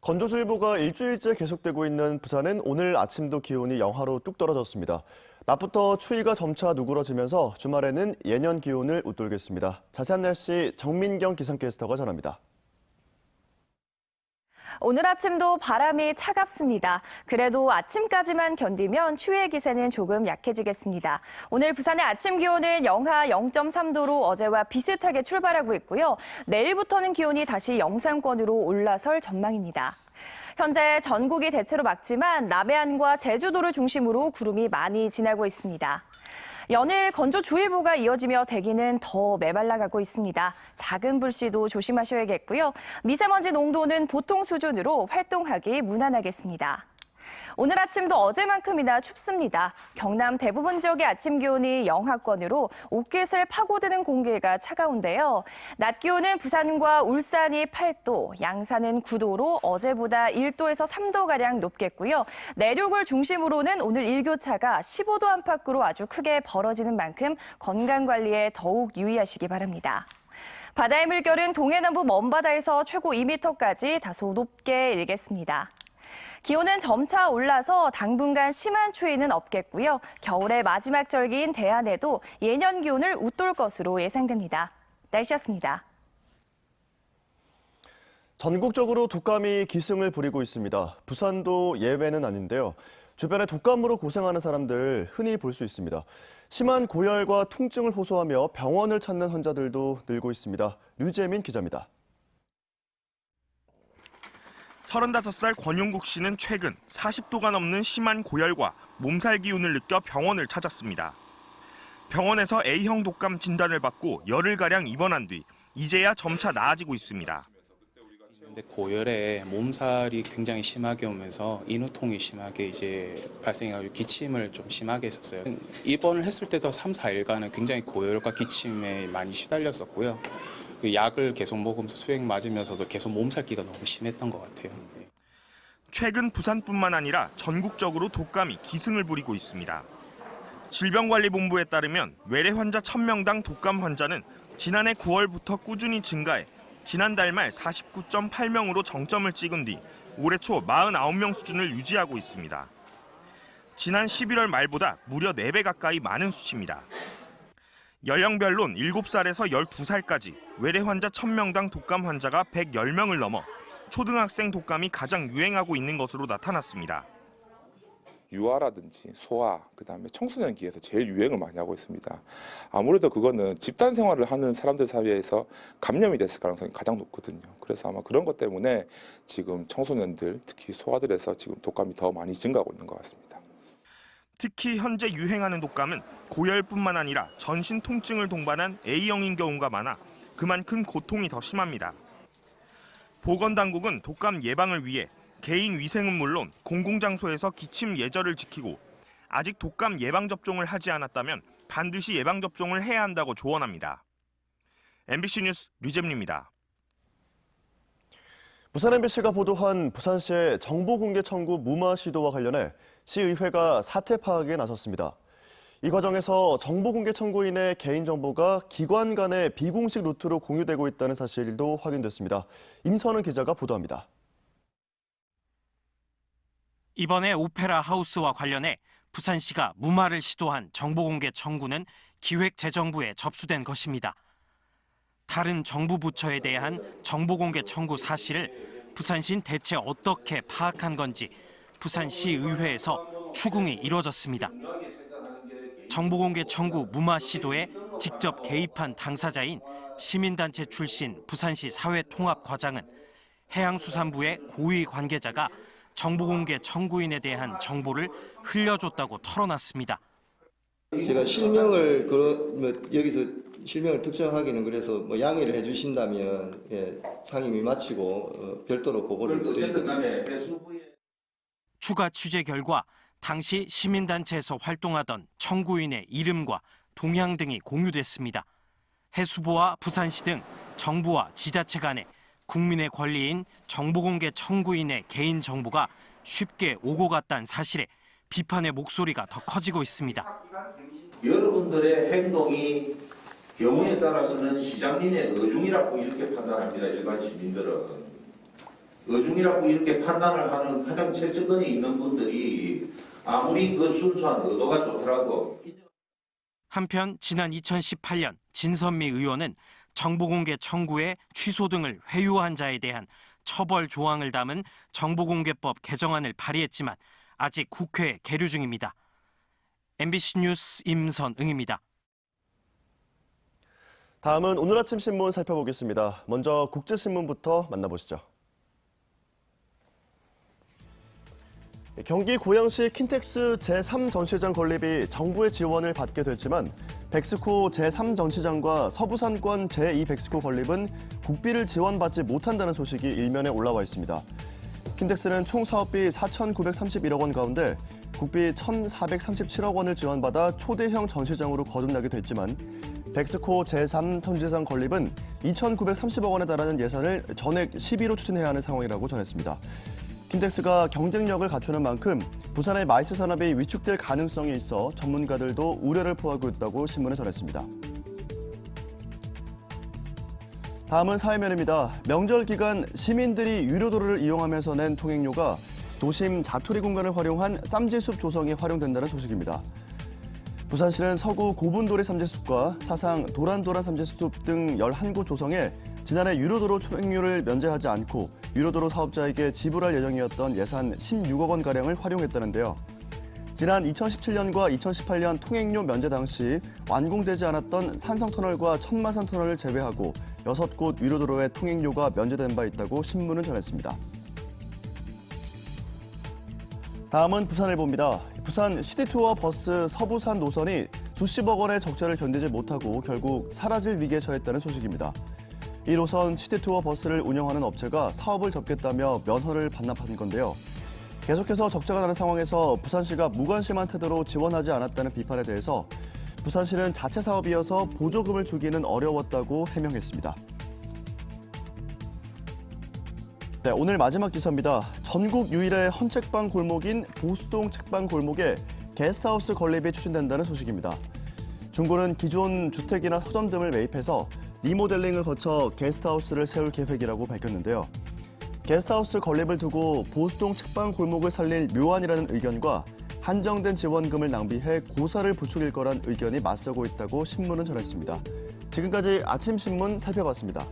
건조주의보가 일주일째 계속되고 있는 부산은 오늘 아침도 기온이 영하로 뚝 떨어졌습니다. 낮부터 추위가 점차 누그러지면서 주말에는 예년 기온을 웃돌겠습니다. 자세한 날씨 정민경 기상캐스터가 전합니다. 오늘 아침도 바람이 차갑습니다. 그래도 아침까지만 견디면 추위의 기세는 조금 약해지겠습니다. 오늘 부산의 아침 기온은 영하 0.3도로 어제와 비슷하게 출발하고 있고요. 내일부터는 기온이 다시 영상권으로 올라설 전망입니다. 현재 전국이 대체로 맑지만 남해안과 제주도를 중심으로 구름이 많이 지나고 있습니다. 연일 건조주의보가 이어지며 대기는 더 메말라가고 있습니다. 작은 불씨도 조심하셔야겠고요. 미세먼지 농도는 보통 수준으로 활동하기 무난하겠습니다. 오늘 아침도 어제만큼이나 춥습니다. 경남 대부분 지역의 아침 기온이 영하권으로 옷깃을 파고드는 공기가 차가운데요. 낮 기온은 부산과 울산이 8도, 양산은 9도로 어제보다 1도에서 3도가량 높겠고요. 내륙을 중심으로는 오늘 일교차가 15도 안팎으로 아주 크게 벌어지는 만큼 건강관리에 더욱 유의하시기 바랍니다. 바다의 물결은 동해남부 먼바다에서 최고 2m까지 다소 높게 일겠습니다. 기온은 점차 올라서 당분간 심한 추위는 없겠고요. 겨울의 마지막 절기인 대안에도 예년 기온을 웃돌 것으로 예상됩니다. 날씨였습니다. 전국적으로 독감이 기승을 부리고 있습니다. 부산도 예외는 아닌데요. 주변에 독감으로 고생하는 사람들 흔히 볼 수 있습니다. 심한 고열과 통증을 호소하며 병원을 찾는 환자들도 늘고 있습니다. 류재민 기자입니다. 35살 권용국 씨는 최근 40도가 넘는 심한 고열과 몸살 기운을 느껴 병원을 찾았습니다. 병원에서 A형 독감 진단을 받고 열흘가량 입원한 뒤 이제야 점차 나아지고 있습니다. 고열에 몸살이 굉장히 심하게 오면서 인후통이 심하게 발생해가지고 기침을 좀 심하게 했었어요. 입원을 했을 때도 3, 4일간은 굉장히 고열과 기침에 많이 시달렸었고요. 약을 계속 먹으면서 수액 맞으면서도 계속 몸살기가 너무 심했던 것 같아요. 최근 부산뿐만 아니라 전국적으로 독감이 기승을 부리고 있습니다. 질병관리본부에 따르면 외래 환자 1000명당 독감 환자는 지난해 9월부터 꾸준히 증가해 지난달 말 49.8명으로 정점을 찍은 뒤 올해 초 49명 수준을 유지하고 있습니다. 지난 11월 말보다 무려 4배 가까이 많은 수치입니다. 연령별론 7살에서 12살까지 외래 환자 1000명당 독감 환자가 110명을 넘어 초등학생 독감이 가장 유행하고 있는 것으로 나타났습니다. 유아라든지 소아, 그다음에 청소년기에서 제일 유행을 많이 하고 있습니다. 아무래도 그거는 집단 생활을 하는 사람들 사이에서 감염이 됐을 가능성이 가장 높거든요. 그래서 아마 그런 것 때문에 지금 청소년들, 특히 소아들에서 지금 독감이 더 많이 증가하고 있는 것 같습니다. 특히 현재 유행하는 독감은 고열뿐만 아니라 전신 통증을 동반한 A형인 경우가 많아 그만큼 고통이 더 심합니다. 보건당국은 독감 예방을 위해 개인 위생은 물론 공공장소에서 기침 예절을 지키고 아직 독감 예방접종을 하지 않았다면 반드시 예방접종을 해야 한다고 조언합니다. MBC 뉴스 류재민입니다. 부산 MBC가 보도한 부산시의 정보공개 청구 무마 시도와 관련해 시의회가 사태 파악에 나섰습니다. 이 과정에서 정보공개 청구인의 개인정보가 기관 간의 비공식 루트로 공유되고 있다는 사실도 확인됐습니다. 임선은 기자가 보도합니다. 이번에 오페라 하우스와 관련해 부산시가 무마를 시도한 정보공개 청구는 기획재정부에 접수된 것입니다. 다른 정부 부처에 대한 정보공개 청구 사실을 부산시는 대체 어떻게 파악한 건지 부산시의회에서 추궁이 이뤄졌습니다. 정보공개 청구 무마 시도에 직접 개입한 당사자인 시민단체 출신 부산시 사회통합과장은 해양수산부의 고위 관계자가 정보공개 청구인에 대한 정보를 흘려줬다고 털어놨습니다. 제가 실명을 여기서 실명을 특정하기는 그래서 양해를 해주신다면 상임위 마치고 별도로 보고를 드리겠습니다. 추가 취재 결과 당시 시민단체에서 활동하던 청구인의 이름과 동향 등이 공유됐습니다. 해수부와 부산시 등 정부와 지자체 간에 국민의 권리인 정보공개 청구인의 개인정보가 쉽게 오고 갔다는 사실에 비판의 목소리가 더 커지고 있습니다. 여러분들의 행동이 경우에 따라서는 시장님의 의중이라고 이렇게 판단합니다. 일반 시민들은. 의중이라고 이렇게 판단을 하는 가장 최측근에 있는 분들이 아무리 그 순수한 의도가 좋더라도 한편 지난 2018년 진선미 의원은 정보공개 청구에 취소 등을 회유한 자에 대한 처벌 조항을 담은 정보공개법 개정안을 발의했지만 아직 국회에 계류 중입니다. MBC 뉴스 임선응입니다. 다음은 오늘 아침 신문 살펴보겠습니다. 먼저 국제신문부터 만나보시죠. 경기 고양시 킨텍스 제3전시장 건립이 정부의 지원을 받게 됐지만 백스코 제3전시장과 서부산권 제2백스코 건립은 국비를 지원받지 못한다는 소식이 일면에 올라와 있습니다. 킨텍스는 총 사업비 4,931억 원 가운데 국비 1,437억 원을 지원받아 초대형 전시장으로 거듭나게 됐지만 백스코 제3전시장 건립은 2,930억 원에 달하는 예산을 전액 시비로 추진해야 하는 상황이라고 전했습니다. 킨텍스가 경쟁력을 갖추는 만큼 부산의 마이스 산업이 위축될 가능성이 있어 전문가들도 우려를 표하고 있다고 신문에 전했습니다. 다음은 사회면입니다. 명절 기간 시민들이 유료도로를 이용하면서 낸 통행료가 도심 자투리 공간을 활용한 쌈지숲 조성에 활용된다는 소식입니다. 부산시는 서구 고분도리 쌈지숲과 사상 도란도란 쌈지숲 등 11곳 조성에 지난해 유료도로 통행료를 면제하지 않고 유료도로 사업자에게 지불할 예정이었던 예산 16억 원가량을 활용했다는데요. 지난 2017년과 2018년 통행료 면제 당시 완공되지 않았던 산성터널과 천마산터널을 제외하고 6곳 유료도로의 통행료가 면제된 바 있다고 신문은 전했습니다. 다음은 부산일보입니다. 부산 시티투어 버스 서부산 노선이 수십억 원의 적자를 견디지 못하고 결국 사라질 위기에 처했다는 소식입니다. 이 노선 시티투어 버스를 운영하는 업체가 사업을 접겠다며 면허를 반납한 건데요. 계속해서 적자가 나는 상황에서 부산시가 무관심한 태도로 지원하지 않았다는 비판에 대해서 부산시는 자체 사업이어서 보조금을 주기는 어려웠다고 해명했습니다. 네, 오늘 마지막 기사입니다. 전국 유일의 헌책방 골목인 보수동 책방 골목에 게스트하우스 건립이 추진된다는 소식입니다. 중고는 기존 주택이나 서점 등을 매입해서 리모델링을 거쳐 게스트하우스를 세울 계획이라고 밝혔는데요. 게스트하우스 건립을 두고 보수동 책방 골목을 살릴 묘안이라는 의견과 한정된 지원금을 낭비해 고사를 부추길 거란 의견이 맞서고 있다고 신문은 전했습니다. 지금까지 아침 신문 살펴봤습니다.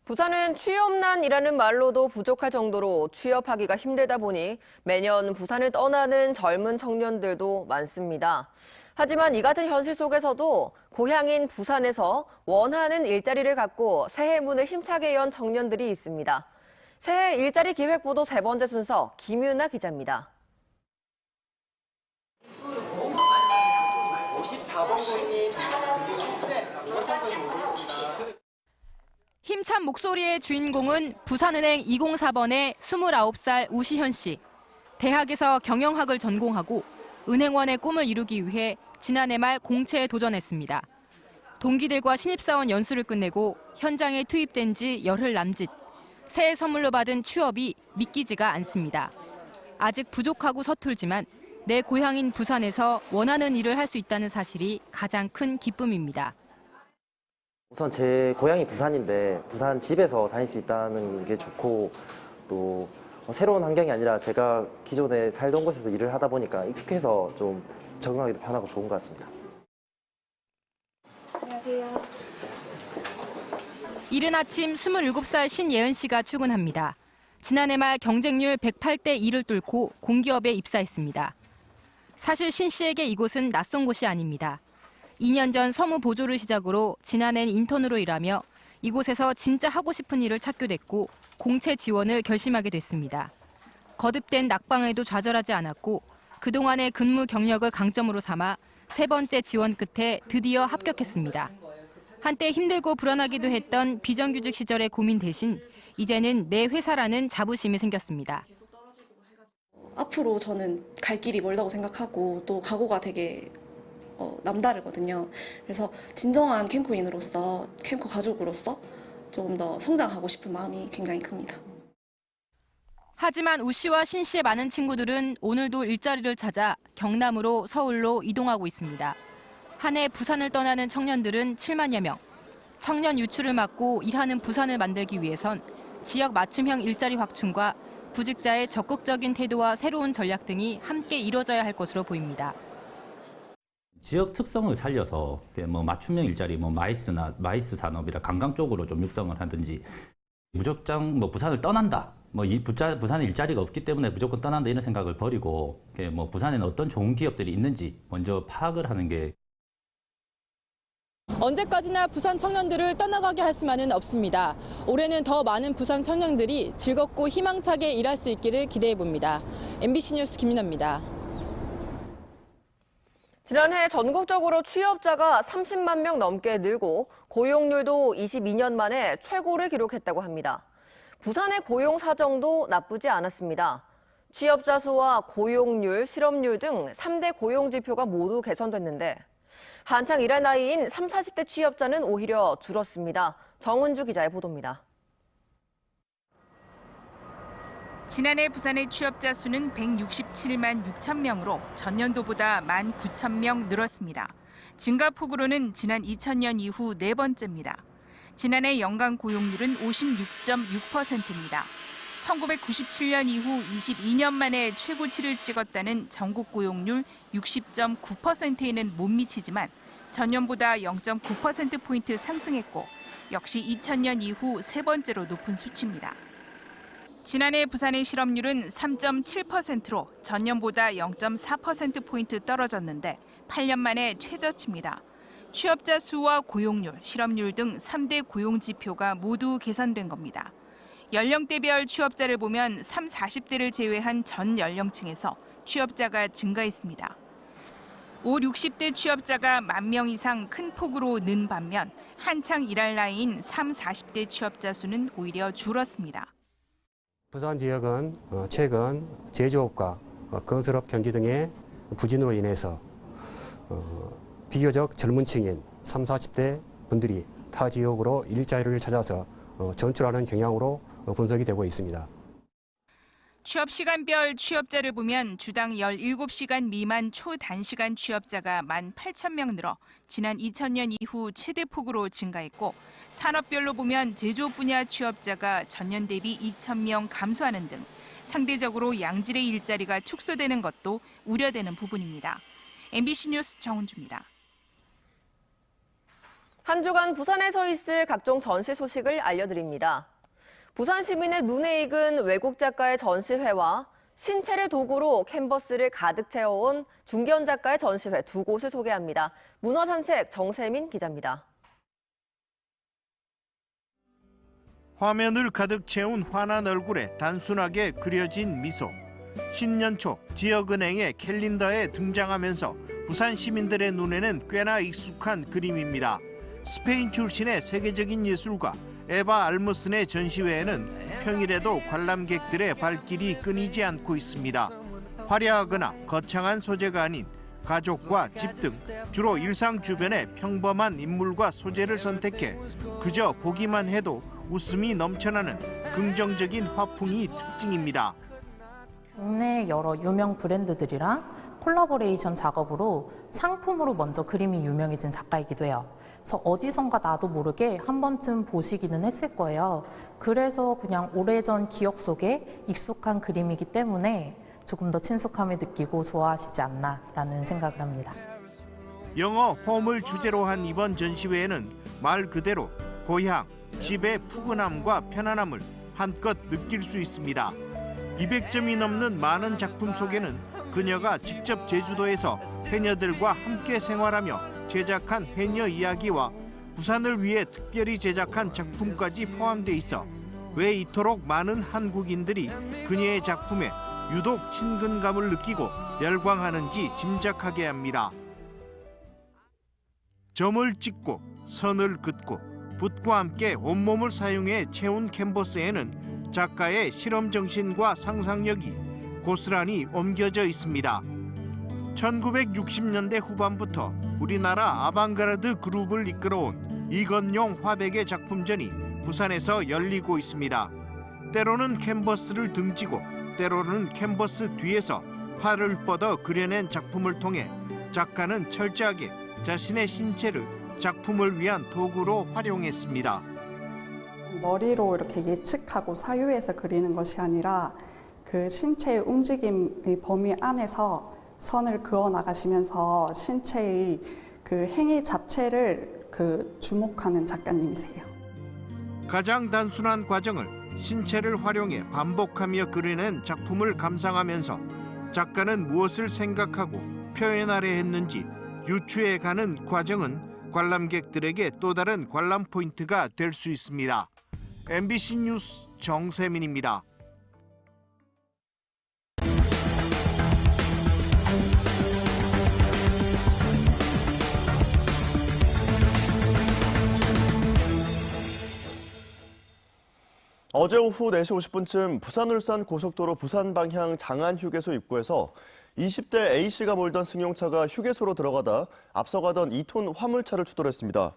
부산은 취업난이라는 말로도 부족할 정도로 취업하기가 힘들다 보니 매년 부산을 떠나는 젊은 청년들도 많습니다. 하지만 이 같은 현실 속에서도 고향인 부산에서 원하는 일자리를 갖고 새해 문을 힘차게 연 청년들이 있습니다. 새해 일자리 기획보도 3번째 순서 김유나 기자입니다. 54번 고객님. 힘찬 목소리의 주인공은 부산은행 204번의 29살 우시현 씨. 대학에서 경영학을 전공하고 은행원의 꿈을 이루기 위해 지난해 말 공채에 도전했습니다. 동기들과 신입사원 연수를 끝내고 현장에 투입된 지 열흘 남짓. 새해 선물로 받은 취업이 믿기지가 않습니다. 아직 부족하고 서툴지만 내 고향인 부산에서 원하는 일을 할 수 있다는 사실이 가장 큰 기쁨입니다. 우선 제 고향이 부산인데 부산 집에서 다닐 수 있다는 게 좋고 또 새로운 환경이 아니라 제가 기존에 살던 곳에서 일을 하다 보니까 익숙해서 좀 적응하기도 편하고 좋은 것 같습니다. 안녕하세요. 이른 아침 27살 신예은 씨가 출근합니다. 지난해 말 경쟁률 108대 2를 뚫고 공기업에 입사했습니다. 사실 신 씨에게 이곳은 낯선 곳이 아닙니다. 2년 전 서무 보조를 시작으로 지난해는 인턴으로 일하며 이곳에서 진짜 하고 싶은 일을 찾게 됐고 공채 지원을 결심하게 됐습니다. 거듭된 낙방에도 좌절하지 않았고 그동안의 근무 경력을 강점으로 삼아 3번째 지원 끝에 드디어 합격했습니다. 한때 힘들고 불안하기도 했던 비정규직 시절의 고민 대신 이제는 내 회사라는 자부심이 생겼습니다. 앞으로 저는 갈 길이 멀다고 생각하고 또 각오가 되게 남다르거든요. 그래서 진정한 캠코인으로서, 캠코 가족으로서 조금 더 성장하고 싶은 마음이 굉장히 큽니다. 하지만 우 씨와 신 씨의 많은 친구들은 오늘도 일자리를 찾아 경남으로 서울로 이동하고 있습니다. 한 해 부산을 떠나는 청년들은 7만여 명. 청년 유출을 막고 일하는 부산을 만들기 위해선 지역 맞춤형 일자리 확충과 구직자의 적극적인 태도와 새로운 전략 등이 함께 이뤄져야 할 것으로 보입니다. 지역 특성을 살려서 맞춤형 일자리, 마이스 산업이라 관광 쪽으로 좀 육성을 하든지, 무작정 부산을 떠난다, 부산에 일자리가 없기 때문에 무조건 떠난다 이런 생각을 버리고 부산에는 어떤 좋은 기업들이 있는지 먼저 파악을 하는 게. 언제까지나 부산 청년들을 떠나가게 할 수만은 없습니다. 올해는 더 많은 부산 청년들이 즐겁고 희망차게 일할 수 있기를 기대해 봅니다. MBC 뉴스 김민아입니다. 지난해 전국적으로 취업자가 30만 명 넘게 늘고 고용률도 22년 만에 최고를 기록했다고 합니다. 부산의 고용 사정도 나쁘지 않았습니다. 취업자 수와 고용률, 실업률 등 3대 고용 지표가 모두 개선됐는데 한창 일할 나이인 30, 40대 취업자는 오히려 줄었습니다. 정은주 기자의 보도입니다. 지난해 부산의 취업자 수는 167만 6천 명으로 전년도보다 1만 9천 명 늘었습니다. 증가폭으로는 지난 2000년 이후 네 번째입니다. 지난해 연간 고용률은 56.6%입니다. 1997년 이후 22년 만에 최고치를 찍었다는 전국 고용률 60.9%에는 못 미치지만 전년보다 0.9%포인트 상승했고 역시 2000년 이후 세 번째로 높은 수치입니다. 지난해 부산의 실업률은 3.7%로 전년보다 0.4%포인트 떨어졌는데 8년 만에 최저치입니다. 취업자 수와 고용률, 실업률 등 3대 고용 지표가 모두 개선된 겁니다. 연령대별 취업자를 보면 30, 40대를 제외한 전 연령층에서 취업자가 증가했습니다. 50, 60대 취업자가 10,000명 이상 큰 폭으로 는 반면 한창 일할 나이인 30, 40대 취업자 수는 오히려 줄었습니다. 부산 지역은 최근 제조업과 건설업 경기 등의 부진으로 인해서 비교적 젊은 층인 30, 40대 분들이 타 지역으로 일자리를 찾아서 전출하는 경향으로 분석이 되고 있습니다. 취업 시간별 취업자를 보면 주당 17시간 미만 초단시간 취업자가 18,000명 늘어 지난 2000년 이후 최대폭으로 증가했고 산업별로 보면 제조업 분야 취업자가 전년 대비 2,000명 감소하는 등 상대적으로 양질의 일자리가 축소되는 것도 우려되는 부분입니다. MBC 뉴스 정은주입니다. 한 주간 부산에서 있을 각종 전시 소식을 알려드립니다. 부산 시민의 눈에 익은 외국 작가의 전시회와 신체를 도구로 캔버스를 가득 채워온 중견 작가의 전시회 두 곳을 소개합니다. 문화산책 정세민 기자입니다. 화면을 가득 채운 환한 얼굴에 단순하게 그려진 미소. 신년 초 지역은행의 캘린더에 등장하면서 부산 시민들의 눈에는 꽤나 익숙한 그림입니다. 스페인 출신의 세계적인 예술가 에바 알무슨의 전시회에는 평일에도 관람객들의 발길이 끊이지 않고 있습니다. 화려하거나 거창한 소재가 아닌 가족과 집 등 주로 일상 주변의 평범한 인물과 소재를 선택해 그저 보기만 해도 웃음이 넘쳐나는 긍정적인 화풍이 특징입니다. 국내 여러 유명 브랜드들이랑 콜라보레이션 작업으로 상품으로 먼저 그림이 유명해진 작가이기도 해요. 그래서 어디선가 나도 모르게 한 번쯤 보시기는 했을 거예요. 그래서 그냥 오래전 기억 속에 익숙한 그림이기 때문에 조금 더 친숙함을 느끼고 좋아하시지 않나라는 생각을 합니다. 영어 홈을 주제로 한 이번 전시회에는 말 그대로 고향, 집의 푸근함과 편안함을 한껏 느낄 수 있습니다. 200점이 넘는 많은 작품 속에는 그녀가 직접 제주도에서 해녀들과 함께 생활하며 제작한 해녀 이야기와 부산을 위해 특별히 제작한 작품까지 포함돼 있어 왜 이토록 많은 한국인들이 그녀의 작품에 유독 친근감을 느끼고 열광하는지 짐작하게 합니다. 점을 찍고 선을 긋고 붓과 함께 온몸을 사용해 채운 캔버스에는 작가의 실험 정신과 상상력이 고스란히 옮겨져 있습니다. 1960년대 후반부터 우리나라 아방가르드 그룹을 이끌어온 이건용 화백의 작품전이 부산에서 열리고 있습니다. 때로는 캔버스를 등지고 때로는 캔버스 뒤에서 팔을 뻗어 그려낸 작품을 통해 작가는 철저하게 자신의 신체를 작품을 위한 도구로 활용했습니다. 머리로 이렇게 예측하고 사유해서 그리는 것이 아니라 그 신체의 움직임의 범위 안에서 선을 그어 나가시면서 신체의 그 행위 자체를 주목하는 작가님이세요. 가장 단순한 과정을 신체를 활용해 반복하며 그려낸 작품을 감상하면서 작가는 무엇을 생각하고 표현하려 했는지 유추해가는 과정은 관람객들에게 또 다른 관람 포인트가 될 수 있습니다. MBC 뉴스 정세민입니다. 어제 오후 4시 50분쯤 부산 울산 고속도로 부산 방향 장안 휴게소 입구에서 20대 A씨가 몰던 승용차가 휴게소로 들어가다 앞서가던 2톤 화물차를 추돌했습니다.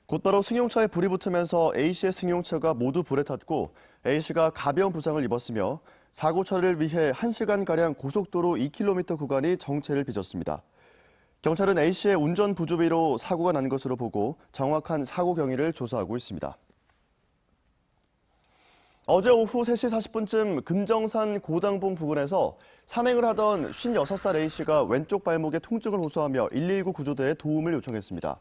곧바로 승용차에 불이 붙으면서 A씨의 승용차가 모두 불에 탔고 A씨가 가벼운 부상을 입었으며 사고 처리를 위해 1시간가량 고속도로 2km 구간이 정체를 빚었습니다. 경찰은 A씨의 운전 부주의로 사고가 난 것으로 보고 정확한 사고 경위를 조사하고 있습니다. 어제 오후 3시 40분쯤 금정산 고당봉 부근에서 산행을 하던 56살 A씨가 왼쪽 발목에 통증을 호소하며 119 구조대에 도움을 요청했습니다.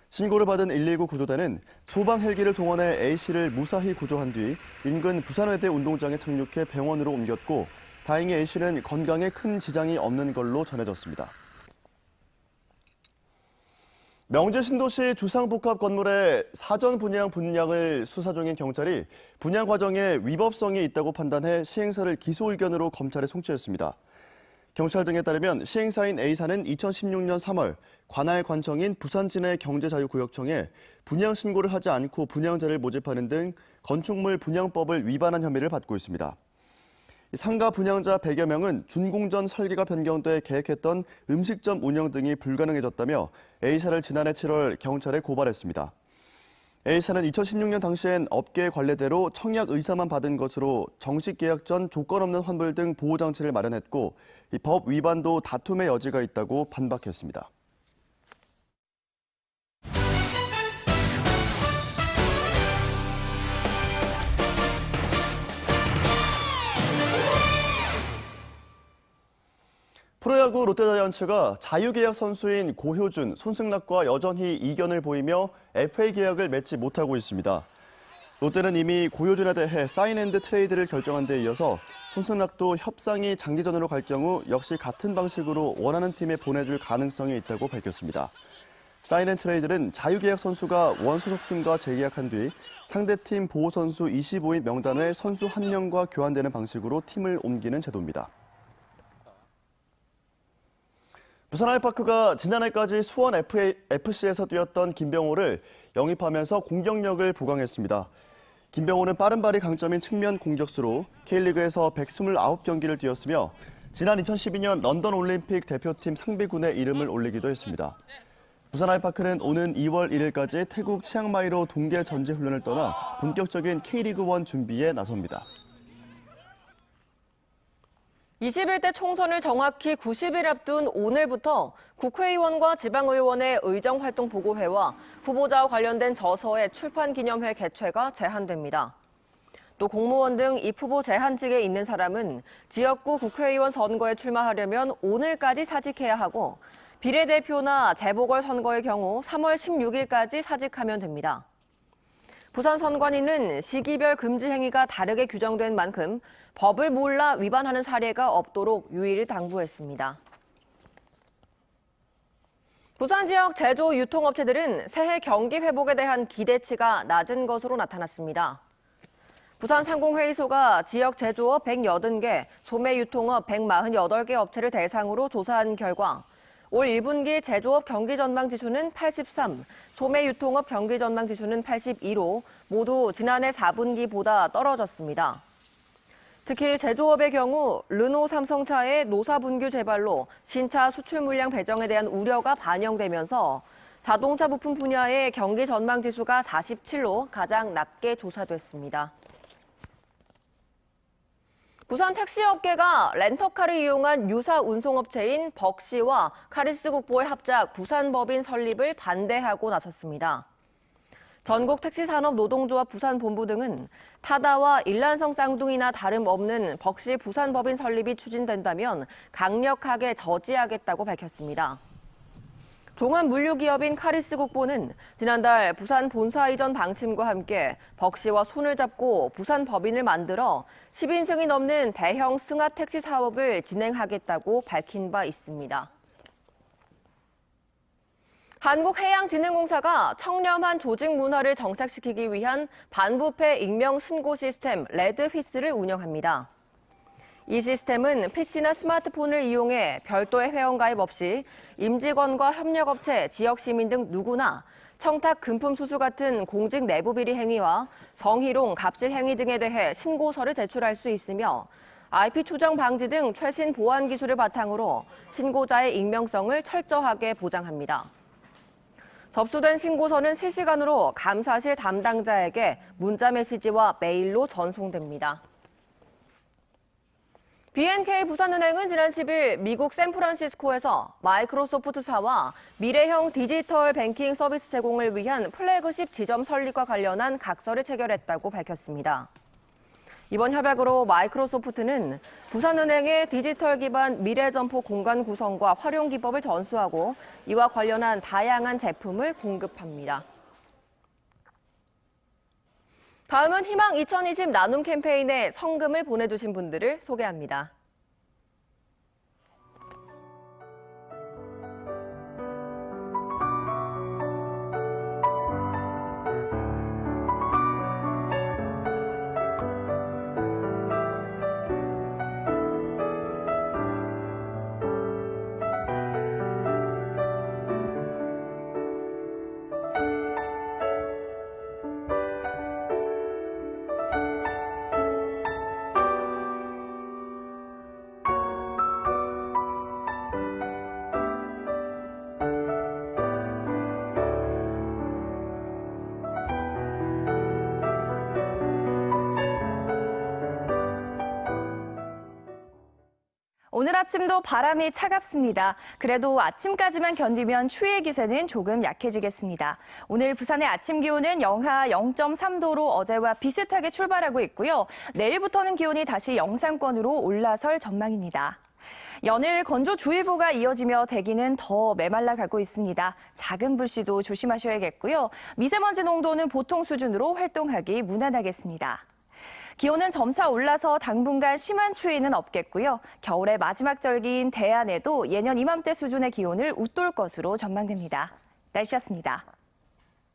신고를 받은 119 구조대는 소방 헬기를 동원해 A씨를 무사히 구조한 뒤 인근 부산외대 운동장에 착륙해 병원으로 옮겼고 다행히 A씨는 건강에 큰 지장이 없는 걸로 전해졌습니다. 명제 신도시 주상복합 건물의 사전 분양 분양을 수사 중인 경찰이 분양 과정에 위법성이 있다고 판단해 시행사를 기소 의견으로 검찰에 송치했습니다. 경찰 등에 따르면 시행사인 A사는 2016년 3월 관할 관청인 부산진해 경제자유구역청에 분양 신고를 하지 않고 분양자를 모집하는 등 건축물 분양법을 위반한 혐의를 받고 있습니다. 상가 분양자 100여 명은 준공전 설계가 변경돼 계획했던 음식점 운영 등이 불가능해졌다며 A사를 지난해 7월 경찰에 고발했습니다. A사는 2016년 당시엔 업계 관례대로 청약 의사만 받은 것으로 정식 계약 전 조건 없는 환불 등 보호장치를 마련했고 이 법 위반도 다툼의 여지가 있다고 반박했습니다. 프로야구 롯데자이언츠가 자유계약 선수인 고효준, 손승락과 여전히 이견을 보이며 FA 계약을 맺지 못하고 있습니다. 롯데는 이미 고효준에 대해 사인앤드 트레이드를 결정한 데 이어서 손승락도 협상이 장기전으로 갈 경우 역시 같은 방식으로 원하는 팀에 보내줄 가능성이 있다고 밝혔습니다. 사인앤트레이드는 자유계약 선수가 원 소속팀과 재계약한 뒤 상대팀 보호선수 25인 명단에 선수 1명과 교환되는 방식으로 팀을 옮기는 제도입니다. 부산 아이파크가 지난해까지 수원 FC에서 뛰었던 김병호를 영입하면서 공격력을 보강했습니다. 김병호는 빠른 발이 강점인 측면 공격수로 K리그에서 129경기를 뛰었으며 지난 2012년 런던 올림픽 대표팀 상비군에 이름을 올리기도 했습니다. 부산 아이파크는 오는 2월 1일까지 태국 치앙마이로 동계 전지 훈련을 떠나 본격적인 K리그1 준비에 나섭니다. 21대 총선을 정확히 90일 앞둔 오늘부터 국회의원과 지방의원의 의정활동보고회와 후보자와 관련된 저서의 출판기념회 개최가 제한됩니다. 또 공무원 등 입후보 제한직에 있는 사람은 지역구 국회의원 선거에 출마하려면 오늘까지 사직해야 하고 비례대표나 재보궐선거의 경우 3월 16일까지 사직하면 됩니다. 부산 선관위는 시기별 금지 행위가 다르게 규정된 만큼 법을 몰라 위반하는 사례가 없도록 유의를 당부했습니다. 부산 지역 제조 유통업체들은 새해 경기 회복에 대한 기대치가 낮은 것으로 나타났습니다. 부산 상공회의소가 지역 제조업 180개, 소매 유통업 148개 업체를 대상으로 조사한 결과 올 1분기 제조업 경기 전망 지수는 83, 소매 유통업 경기 전망 지수는 82로 모두 지난해 4분기보다 떨어졌습니다. 특히 제조업의 경우 르노 삼성차의 노사 분규 재발로 신차 수출 물량 배정에 대한 우려가 반영되면서 자동차 부품 분야의 경기 전망 지수가 47로 가장 낮게 조사됐습니다. 부산 택시업계가 렌터카를 이용한 유사 운송업체인 벅시와 카리스국보의 합작 부산법인 설립을 반대하고 나섰습니다. 전국 택시산업노동조합 부산본부 등은 타다와 일란성 쌍둥이나 다름없는 벅시 부산법인 설립이 추진된다면 강력하게 저지하겠다고 밝혔습니다. 종합물류기업인 카리스국보는 지난달 부산 본사 이전 방침과 함께 벅시와 손을 잡고 부산법인을 만들어 10인승이 넘는 대형 승합 택시 사업을 진행하겠다고 밝힌 바 있습니다. 한국해양진흥공사가 청렴한 조직 문화를 정착시키기 위한 반부패 익명 신고 시스템 레드휘스를 운영합니다. 이 시스템은 PC나 스마트폰을 이용해 별도의 회원가입 없이 임직원과 협력업체, 지역시민 등 누구나 청탁, 금품 수수 같은 공직 내부비리 행위와 성희롱, 갑질 행위 등에 대해 신고서를 제출할 수 있으며 IP 추정 방지 등 최신 보안 기술을 바탕으로 신고자의 익명성을 철저하게 보장합니다. 접수된 신고서는 실시간으로 감사실 담당자에게 문자 메시지와 메일로 전송됩니다. BNK 부산은행은 지난 10일 미국 샌프란시스코에서 마이크로소프트사와 미래형 디지털 뱅킹 서비스 제공을 위한 플래그십 지점 설립과 관련한 각서를 체결했다고 밝혔습니다. 이번 협약으로 마이크로소프트는 부산은행의 디지털 기반 미래점포 공간 구성과 활용 기법을 전수하고 이와 관련한 다양한 제품을 공급합니다. 다음은 희망 2020 나눔 캠페인에 성금을 보내주신 분들을 소개합니다. 오늘 아침도 바람이 차갑습니다. 그래도 아침까지만 견디면 추위의 기세는 조금 약해지겠습니다. 오늘 부산의 아침 기온은 영하 0.3도로 어제와 비슷하게 출발하고 있고요. 내일부터는 기온이 다시 영상권으로 올라설 전망입니다. 연일 건조주의보가 이어지며 대기는 더 메말라 가고 있습니다. 작은 불씨도 조심하셔야겠고요. 미세먼지 농도는 보통 수준으로 활동하기 무난하겠습니다. 기온은 점차 올라서 당분간 심한 추위는 없겠고요. 겨울의 마지막 절기인 대안에도 예년 이맘때 수준의 기온을 웃돌 것으로 전망됩니다. 날씨였습니다.